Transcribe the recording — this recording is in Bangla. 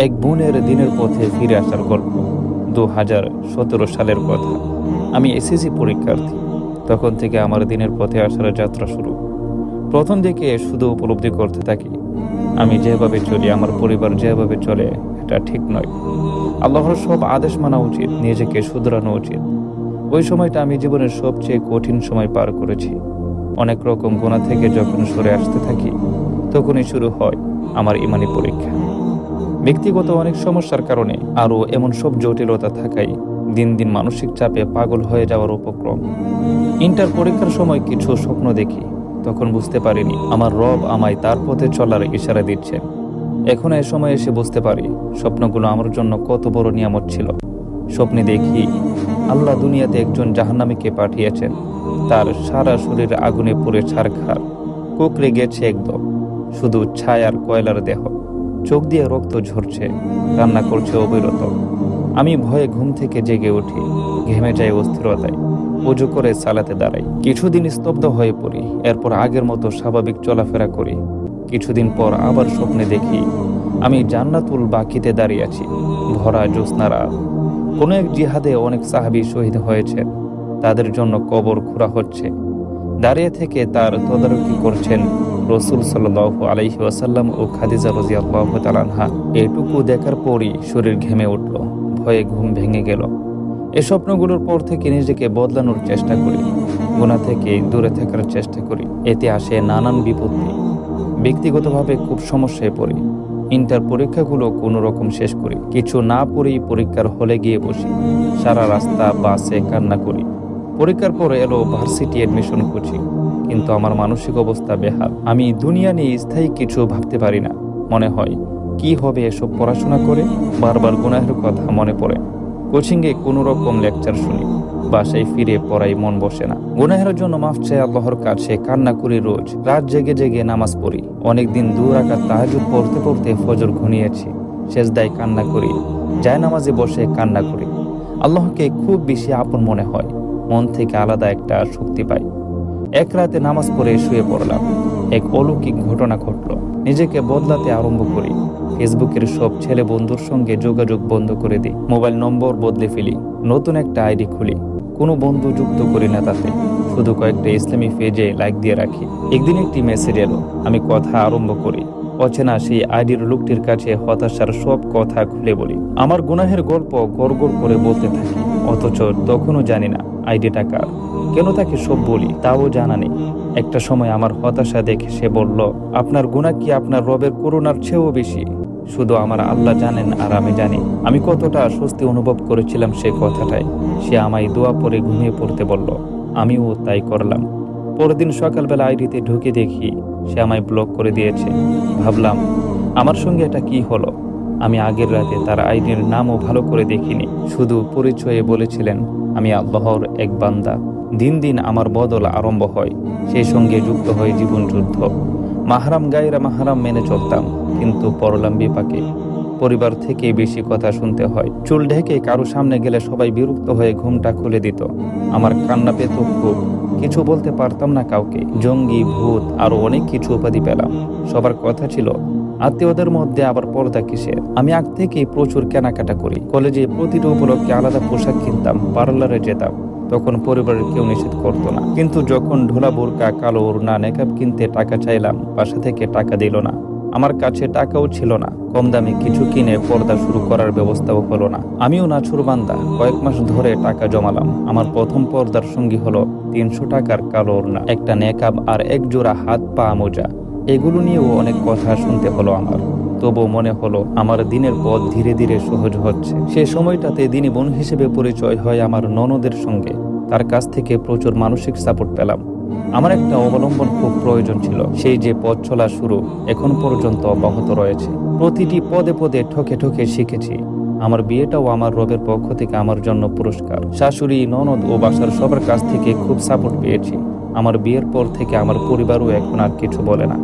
এক বোনের দিনের পথে ফিরে আসার গল্প। 2017 সালের কথা। আমি এসএসসি পরীক্ষার্থী। তখন থেকে আমার দিনের পথে আসার যাত্রা শুরু। প্রথম দিকে শুধু উপলব্ধি করতে থাকি, আমি যেভাবে চলি, আমার পরিবার যেভাবে চলে, এটা ঠিক নয়। আল্লাহর সব আদেশ মানা উচিত, নিজেকে শুধরানো উচিত। ওই সময়টা আমি জীবনের সবচেয়ে কঠিন সময় পার করেছি। অনেক রকম গুনাহ থেকে যখন সরে আসতে থাকি, তখনই শুরু হয় আমার ইমানি পরীক্ষা। ব্যক্তিগত অনেক সমস্যার কারণে আরও এমন সব জটিলতা থাকায় দিন দিন মানসিক চাপে পাগল হয়ে যাওয়ার উপক্রম। ইন্টার পরীক্ষার সময় কিছু স্বপ্ন দেখি, তখন বুঝতে পারিনি আমার রব আমায় তার পথে চলার ইশারা দিচ্ছেন। এখন এ সময় এসে বুঝতে পারি স্বপ্নগুলো আমার জন্য কত বড় নিয়ামত ছিল। স্বপ্নে দেখি আল্লাহ দুনিয়াতে একজন জাহান্নামীকে পাঠিয়েছেন, তার সারা শরীর আগুনে পুড়ে ছারখার, কুকড়ে গেছে একদম, শুধু ছায়ার কয়লার দেহ, চোখ দিয়ে রক্ত ঝরছে, কান্না করছে অবিরত। আমি ভয়ে ঘুম থেকে জেগে উঠি, ঘেমে যাই অস্থিরতায়, উজু করে সালাতে দাঁড়াই। কিছুদিন স্তব্ধ হয়ে পড়ি, এরপর আগের মতো স্বাভাবিক চলাফেরা করি। কিছুদিন পর আবার স্বপ্নে দেখি আমি জান্নাতুল বাকিতে দাঁড়িয়ে আছি, ভরা জ্যোৎস্না রাত। কোনো এক জিহাদে অনেক সাহাবী শহীদ হয়েছেন, তাদের জন্য কবর খোঁড়া হচ্ছে। দাঁড়িয়ে থেকে তার তদারকি করছেন রসুল সাল্লাল্লাহু আলাইহি ওয়াসাল্লাম ও খাদিজা রাদিয়াল্লাহু তাআলা আনহা। এটুকু দেখার পরই শরীর ঘেমে উঠল, ভয়ে ঘুম ভেঙে গেল। এই স্বপ্নগুলোর পর থেকে নিজেকে বদলানোর চেষ্টা করি, গুনাহ থেকে দূরে থাকার চেষ্টা করি। এতে আসে নানান বিপত্তি। ব্যক্তিগতভাবে খুব সমস্যায় পড়ি। ইন্টার পরীক্ষাগুলো কোনো রকম শেষ করি, কিছু না পড়েই পরীক্ষার হলে গিয়ে বসি, সারা রাস্তা বাসে কান্না করি। পরীক্ষার পরে এলো ভার্সিটি অ্যাডমিশন খুঁজি, কিন্তু আমার মানসিক অবস্থা বেহাল। আমি দুনিয়া নিয়ে স্থায়ী কিছু ভাবতে পারি না। মনে হয় কি হবে এসব পড়াশোনা করে। বারবার গুনাহের কথা মনে পড়ে। কোচিংয়ে কোনো রকম লেকচার শুনি, বাসায় ফিরে পড়াই মন বসে না। গুনাহের জন্য মাফ চাই আল্লাহর কাছে, কান্না করি রোজ, রাত জেগে জেগে নামাজ পড়ি। অনেকদিন 2 রাকাত তাহাজ্জুদ পড়তে পড়তে ফজর ঘনিয়েছি, সেজদায় কান্না করি, জায়নামাজে বসে কান্না করি। আল্লাহকে খুব বেশি আপন মনে হয়, মন থেকে আলাদা একটা শক্তি পাই। এক রাতে নামাজ পড়ে শুয়ে পড়লাম, এক অলৌকিক ঘটনা ঘটল। নিজেকে বদলাতে আরম্ভ করি। ফেসবুকের সব ছেলে বন্ধুর সঙ্গে যোগাযোগ বন্ধ করে দিই, মোবাইল নম্বর বদলে ফেলি, নতুন একটা আইডি খুলি। কোনো বন্ধু যুক্ত করি না তাতে, শুধু কয়েকটা ইসলামী পেজে লাইক দিয়ে রাখি। একদিন একটি মেসেজ এলো, আমি কথা আরম্ভ করি। অচেনা সেই আইডির লোকটির কাছে হতাশার সব কথা খুলে বলি। আমার গুনাহের গল্প গড়গড় করে বলতে থাকি, অথচ তখনও জানি না আইডিটা কার, কেন তাকে সব বলি তাও জানা নেই। একটা সময় আমার হতাশা দেখে সে বলল, আপনার গুনাহ কি আপনার রবের করুণার চেয়েও বেশি? শুধু আমার আল্লাহ জানেন আর আমি জানি। আমি কতটা স্বস্তি অনুভব করেছিলাম সে কথাটায়। সে আমায় দোয়া পরে ঘুমিয়ে পড়তে বলল, আমিও তাই করলাম। পরের দিন সকালবেলা আইডিতে ঢুকে দেখি সে আমায় ব্লক করে দিয়েছে। ভাবলাম আমার সঙ্গে এটা কি হলো। আমি আগের রাতে তার আইডির নামও ভালো করে দেখিনি, শুধু পরিচয়ে বলেছিলেন আমি আল্লাহর এক বান্দা। দিন দিন আমার বদল আরম্ভ হয়, সেই সঙ্গে যুক্ত হয় জীবন যুদ্ধ। মাহরাম গায়রা মাহরাম মেনে চলতাম, কিন্তু পড়লাম বিপাকে। পরিবার থেকে বেশি কথা শুনতে হয়। চুল ঢেকে কারো সামনে গেলে সবাই বিরক্ত হয়ে ঘুমটা খুলে দিত। আমার কান্না পেত খুব, কিছু বলতে পারতাম না কাউকে। জঙ্গি, ভূত, আরো অনেক কিছু উপাধি পেলাম। সবার কথা ছিল আত্মীয়দের মধ্যে আবার পর্দা কিসের। আমি আগ থেকেই প্রচুর কেনাকাটা করি। কলেজে প্রতিটা উপলক্ষে আলাদা পোশাক কিনতাম, পার্লারে যেতাম। তখন পরিবারের কেউ নিষেধ করতো না, কিন্তু যখন ঢোলা বোরকা, কালো ওড়না, নেকাব কিনতে টাকা চাইলাম, বাসা থেকে টাকা দিল না। আমার কাছে টাকাও ছিল না। কম দামে কিছু কিনে পর্দা শুরু করার ব্যবস্থাও হলো না। আমিও নাছুরবান্দা, কয়েক মাস ধরে টাকা জমালাম। আমার প্রথম পর্দার সঙ্গী হলো 300 টাকার কালো ওড়না, একটা নেকাব আর এক জোড়া হাত পা মোজা। এগুলো নিয়েও অনেক কথা শুনতে হলো আমার। তবু মনে হলো আমার দিনের পথ ধীরে ধীরে সহজ হচ্ছে। সে সময়টাতে দিনী বোন হিসেবে পরিচয় হয় আমার ননদের সঙ্গে। তার কাছ থেকে প্রচুর মানসিক সাপোর্ট পেলাম। আমার একটা অবলম্বন খুব প্রয়োজন ছিল। সেই যে পথ চলা শুরু এখন পর্যন্ত অব্যাহত রয়েছে। প্রতিটি পদে পদে ঠকে ঠকে শিখেছি। আমার বিয়েটাও আমার রবের পক্ষ থেকে আমার জন্য পুরস্কার। শাশুড়ি, ননদ ও বাসার সবার কাছ থেকে খুব সাপোর্ট পেয়েছি। আমার বিয়ের পর থেকে আমার পরিবারও এখন আর কিছু বলে না।